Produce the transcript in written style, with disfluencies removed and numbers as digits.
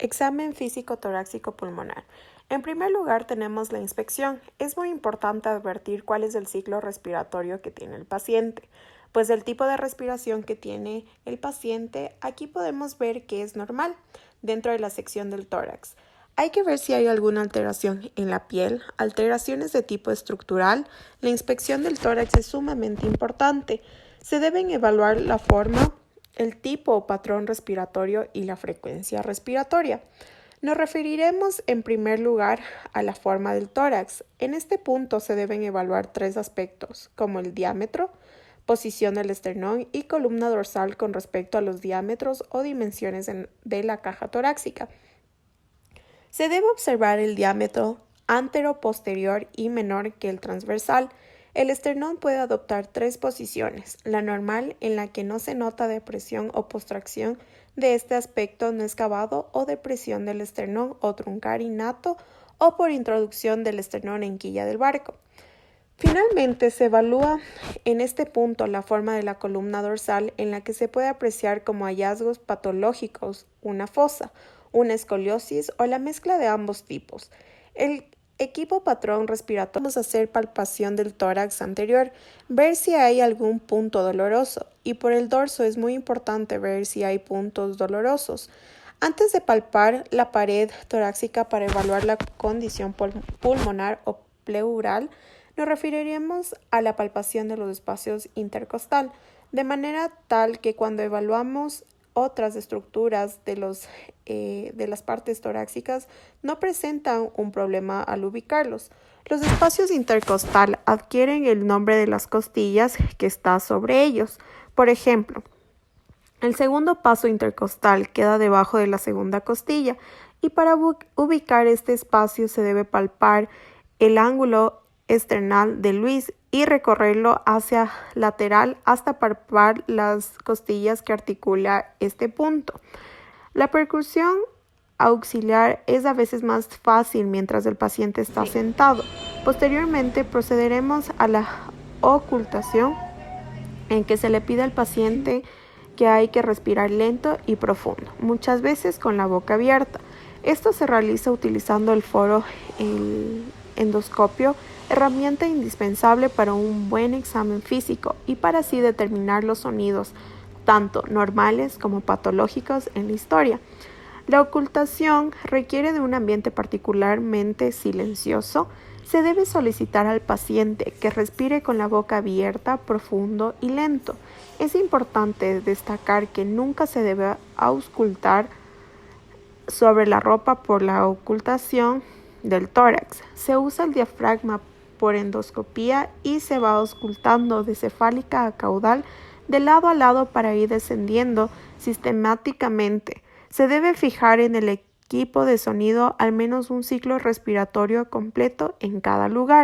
Examen físico torácico pulmonar. En primer lugar tenemos la inspección. Es muy importante advertir cuál es el ciclo respiratorio que tiene el paciente. Pues el tipo de respiración que tiene el paciente, aquí podemos ver que es normal dentro de la sección del tórax. Hay que ver si hay alguna alteración en la piel, alteraciones de tipo estructural. La inspección del tórax es sumamente importante. Se deben evaluar la forma, el tipo o patrón respiratorio y la frecuencia respiratoria. Nos referiremos en primer lugar a la forma del tórax. En este punto se deben evaluar tres aspectos, como el diámetro, posición del esternón y columna dorsal con respecto a los diámetros o dimensiones de la caja torácica. Se debe observar el diámetro antero-posterior y menor que el transversal. El esternón puede adoptar tres posiciones: la normal, en la que no se nota depresión o postración de este aspecto no excavado o depresión del esternón o truncar innato o por introducción del esternón en quilla del barco. Finalmente, se evalúa en este punto la forma de la columna dorsal, en la que se puede apreciar como hallazgos patológicos una fosa, una escoliosis o la mezcla de ambos tipos. El equipo patrón respiratorio, vamos a hacer palpación del tórax anterior, ver si hay algún punto doloroso, y por el dorso es muy importante ver si hay puntos dolorosos. Antes de palpar la pared torácica para evaluar la condición pulmonar o pleural, nos referiremos a la palpación de los espacios intercostal, de manera tal que cuando evaluamos otras estructuras de las partes torácicas no presentan un problema al ubicarlos. Los espacios intercostal adquieren el nombre de las costillas que está sobre ellos. Por ejemplo, el segundo paso intercostal queda debajo de la segunda costilla, y para ubicar este espacio se debe palpar el ángulo esternal de Luis y recorrerlo hacia lateral hasta palpar las costillas que articula este punto. La percusión auxiliar es a veces más fácil mientras el paciente está sentado. Posteriormente procederemos a la ocultación, en que se le pide al paciente que hay que respirar lento y profundo, muchas veces con la boca abierta. Esto se realiza utilizando el foro endoscopio, herramienta indispensable para un buen examen físico y para así determinar los sonidos, tanto normales como patológicos en la historia. La ocultación requiere de un ambiente particularmente silencioso. Se debe solicitar al paciente que respire con la boca abierta, profundo y lento. Es importante destacar que nunca se debe auscultar sobre la ropa por la ocultación del tórax. Se usa el diafragma por endoscopía y se va auscultando de cefálica a caudal, de lado a lado, para ir descendiendo sistemáticamente. Se debe fijar en el equipo de sonido al menos un ciclo respiratorio completo en cada lugar.